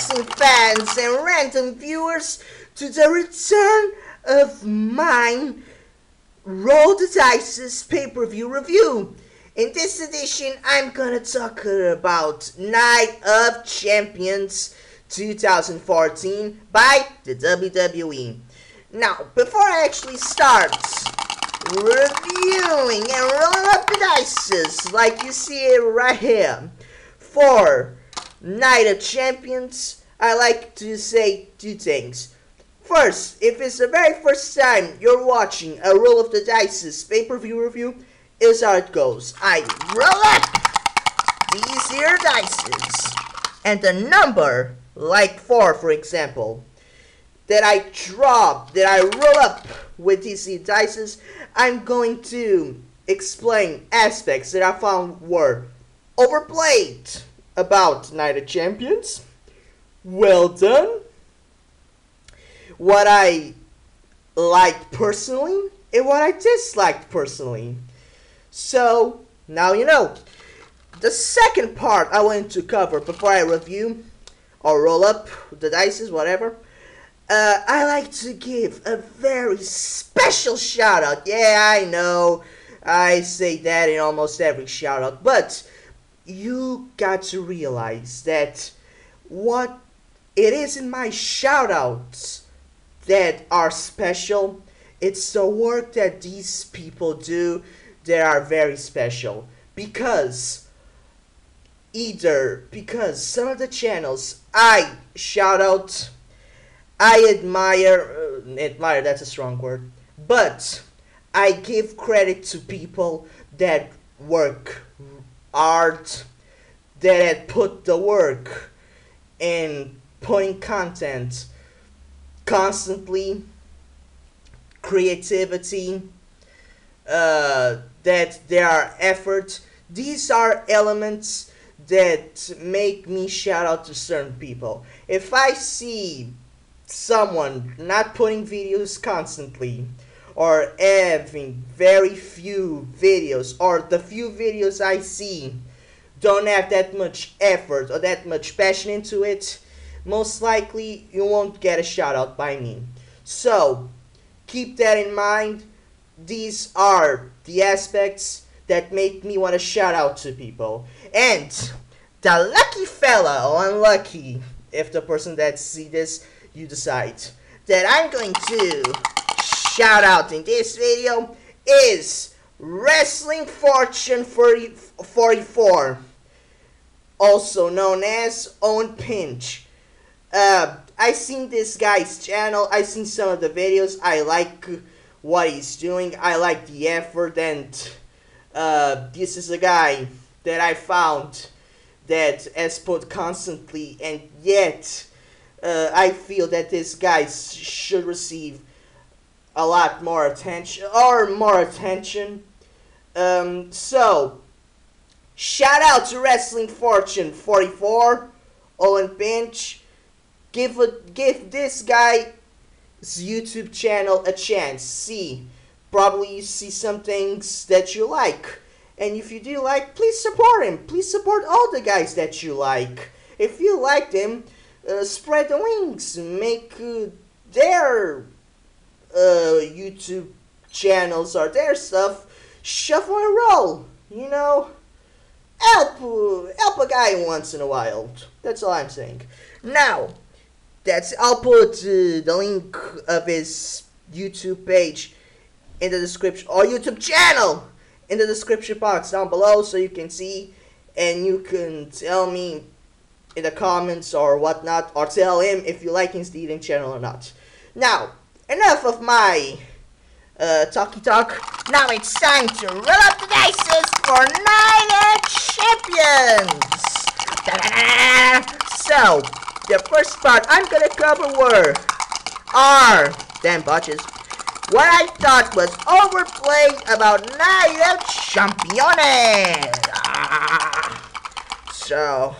wrestling fans and random viewers to the return of mine Roll the Dice's pay-per-view review. In this edition, I'm gonna talk about Night of Champions 2014 by the WWE. Now, before I actually start reviewing and rolling up the dices, like you see it right here, for Night of Champions, I like to say two things. First, if it's the very first time you're watching a Roll of the Dice's pay-per-view review, here's how it goes. I roll up these here dices, and the number, like 4 for example, that I roll up with these here dices, I'm going to explain aspects that I found were overplayed about Night of Champions, well done, what I liked personally, and what I disliked personally. So, now you know. The second part I want to cover before I review, or roll up the dices, whatever, I like to give a very special shout out. Yeah, I know, I say that in almost every shout out, but you got to realize that what it is in my shout outs that are special, it's the work that these people do that are very special. Because some of the channels I shout out, I admire, that's a strong word, but I give credit to people that work hard, that put the work in putting content constantly, creativity, that there are effort. These are elements that make me shout out to certain people. If I see someone not putting videos constantly, or having very few videos, or the few videos I see don't have that much effort or that much passion into it, most likely you won't get a shout out by me. So keep that in mind. These are the aspects that make me want to shout out to people. And the lucky fella, or unlucky, if the person that see this, you decide, that I'm going to shout out in this video is wrestlingfortune44, also known as Owen Pinch. I seen this guy's channel, I seen some of the videos, I like what he's doing, I like the effort, and this is a guy that I found that has put constantly, and yet I feel that this guy should receive a lot more attention, so shout out to wrestlingfortune44, Owen Pinch. Give this guy's YouTube channel a chance. Probably you see some things that you like, and if you do like, please support him. Please support all the guys that you like. If you like them, spread the wings. Make their YouTube channels or their stuff shuffle and roll. You know, help a guy once in a while. That's all I'm saying. Now, I'll put the link of his YouTube page in the description, or YouTube channel in the description box down below, so you can see, and you can tell me in the comments or whatnot, or tell him if you like his eating channel or not. Now, enough of my talky talk. Now it's time to roll up the dices for Night of Champions. So, the first part I'm gonna cover are damn botches. What I thought was overplayed about Night of Champions. So,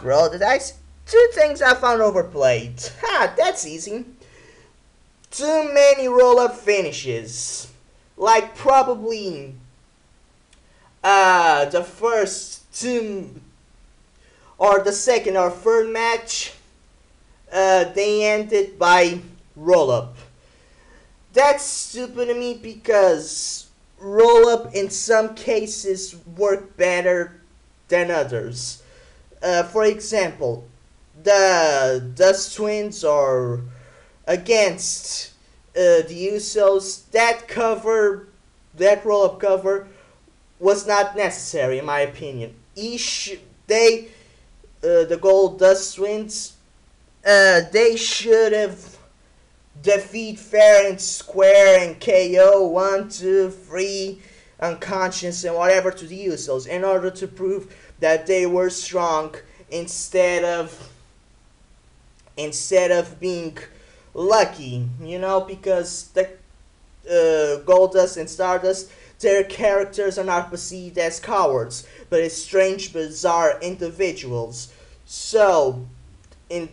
roll the dice. 2 things I found overplayed. That's easy. Too many roll-up finishes. Like probably the first 2 or the second or third match they ended by roll-up. That's stupid to me because roll-up in some cases work better than others. For example, the Dust Twins are against the Usos. That roll-up cover was not necessary in my opinion. The Gold Dust Twins, they should have defeat fair and square and KO 1, 2, 3 unconscious and whatever to the Usos in order to prove that they were strong instead of being lucky, because the Goldust and Stardust, their characters are not perceived as cowards, but as strange, bizarre individuals. So, in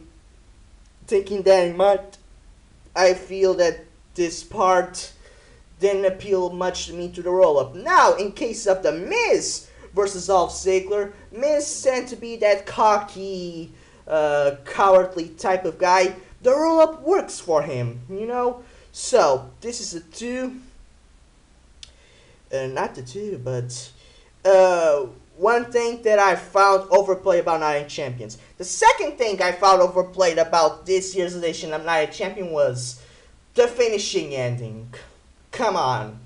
taking that in mind, I feel that this part didn't appeal much to me to the roll-up. Now, in case of The Miz versus Dolph Ziggler, Miz tends to be that cocky, cowardly type of guy. The roll-up works for him, So, this is a 2. Not the 2, but one thing that I found overplayed about Night of Champions. The second thing I found overplayed about this year's edition of Night of Champions was the finishing ending. Come on.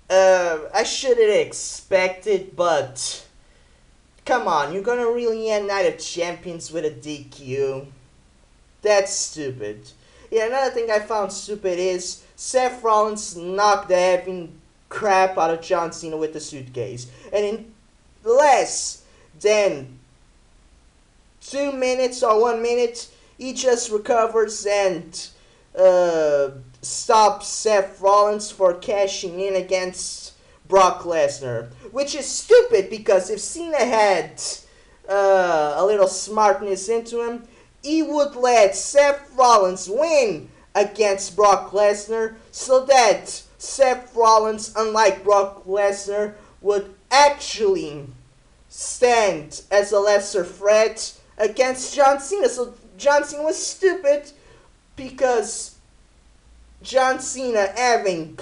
I should have expected, but come on, you're gonna really end Night of Champions with a DQ? That's stupid. Yeah, another thing I found stupid is Seth Rollins knocked the heavy crap out of John Cena with the suitcase. And in less than 2 minutes or 1 minute, he just recovers and stops Seth Rollins for cashing in against Brock Lesnar. Which is stupid because if Cena had a little smartness into him, he would let Seth Rollins win against Brock Lesnar so that Seth Rollins, unlike Brock Lesnar, would actually stand as a lesser threat against John Cena. So John Cena was stupid because John Cena having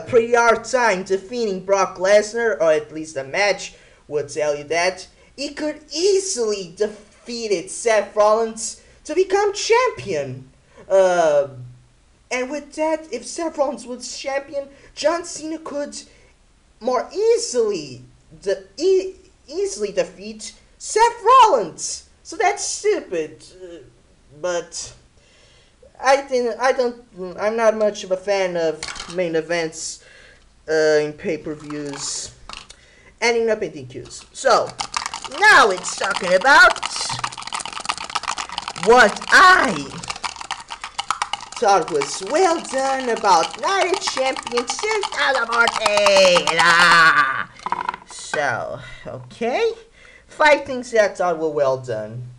pretty hard time defeating Brock Lesnar, or at least the match would tell you that, he could easily defeated Seth Rollins to become champion. And with that, if Seth Rollins was champion, John Cena could more easily defeat Seth Rollins. So that's stupid. But I'm not much of a fan of main events in pay-per-views ending up in DQs. So now it's talking about what I thought was well done about Night of Champions 2014. So, okay. 5 things that I thought were well done.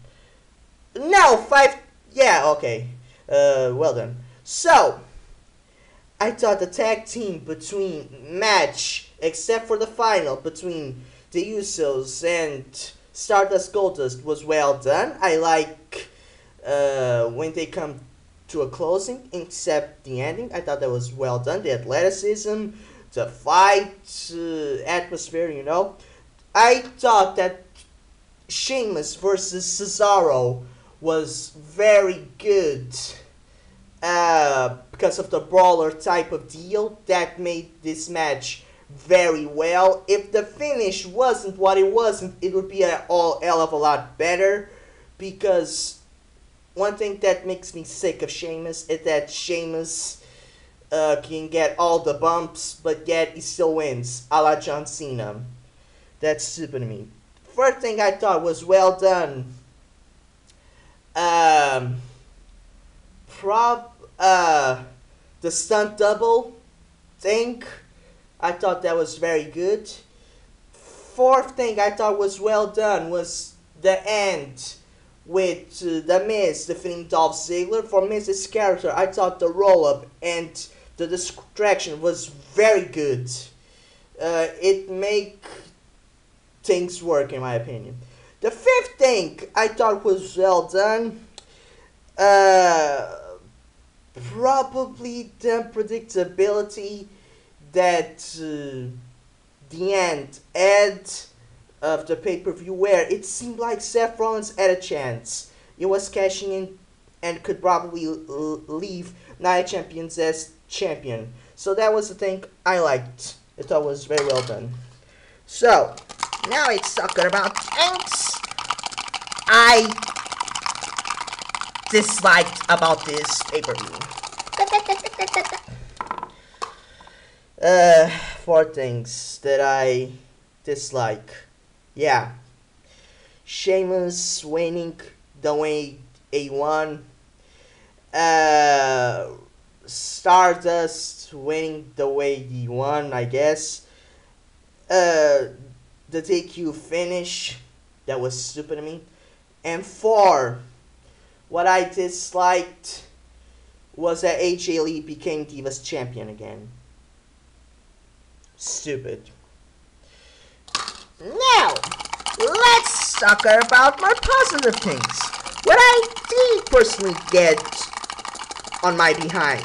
No, 5. Yeah, okay. Well done. So, I thought the tag team match, except for the final, between the Usos and Stardust Goldust was well done. I like when they come to a closing, except the ending. I thought that was well done. The athleticism, the fight atmosphere, I thought that Sheamus versus Cesaro was very good because of the brawler type of deal that made this match very well. If the finish wasn't what it wasn't, it would be a hell of a lot better, because one thing that makes me sick of Sheamus is that Sheamus can get all the bumps, but yet he still wins, a la John Cena. That's stupid to me. First thing I thought was well done. The stunt double thing, I thought that was very good. Fourth thing I thought was well done was the end with The Miz defeating Dolph Ziggler. For Miz's character, I thought the roll-up and the distraction was very good. It make things work, in my opinion. The fifth thing I thought was well done, probably the unpredictability that the end of the pay-per-view, where it seemed like Seth Rollins had a chance. He was cashing in and could probably leave Night Champions as champion. So that was the thing I liked. I thought was very well done. So, now it's talking about things I disliked about this pay-per-view. 4 things that I dislike. Yeah. Sheamus winning the way he won. Stardust winning the way he won, I guess. The DQ finish, that was stupid of me. And 4, what I disliked was that AJ Lee became Divas champion again. Stupid. Now, let's talk about more positive things. What I did personally get on my behind.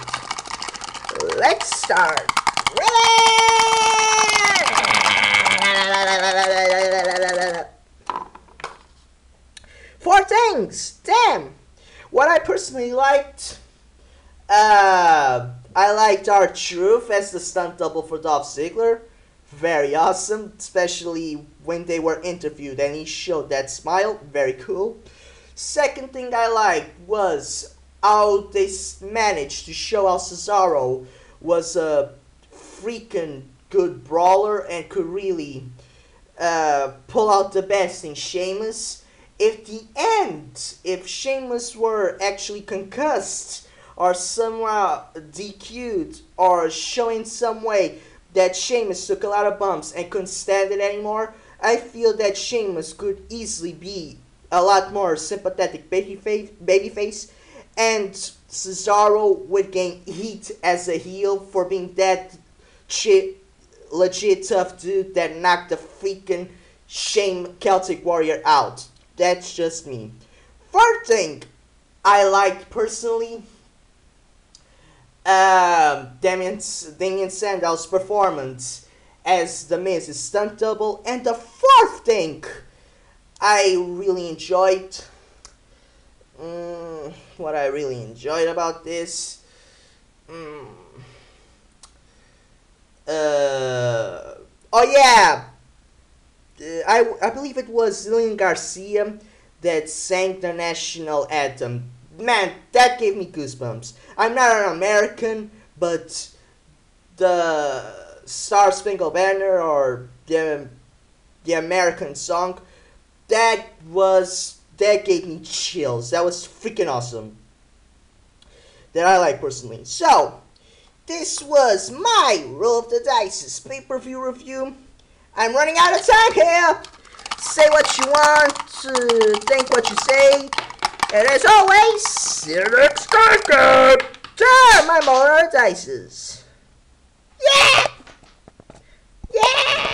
Let's start with it. 4 things. Damn. What I personally liked. I liked R-Truth as the stunt double for Dolph Ziggler. Very awesome, especially when they were interviewed and he showed that smile. Very cool. Second thing I liked was how they managed to show how Cesaro was a freaking good brawler and could really pull out the best in Sheamus. If Sheamus were actually concussed or somehow DQ'd or showing some way that Sheamus took a lot of bumps and couldn't stand it anymore, I feel that Sheamus could easily be a lot more sympathetic babyface, and Cesaro would gain heat as a heel for being that legit tough dude that knocked the freaking Celtic Warrior out. That's just me. Third thing I liked personally, Damien Sandow's performance as The Miz's stunt double. And the fourth thing I really enjoyed, what I really enjoyed about this, oh yeah, I believe it was Lillian Garcia that sang the national anthem. Man, that gave me goosebumps. I'm not an American, but the Star Spangled Banner or the American song, that gave me chills. That was freaking awesome. That I like personally. So, this was my Roll of the Dice's pay-per-view review. I'm running out of time here. Say what you want, think what you say. And as always, let's start turn my more dices. Yeah! Yeah!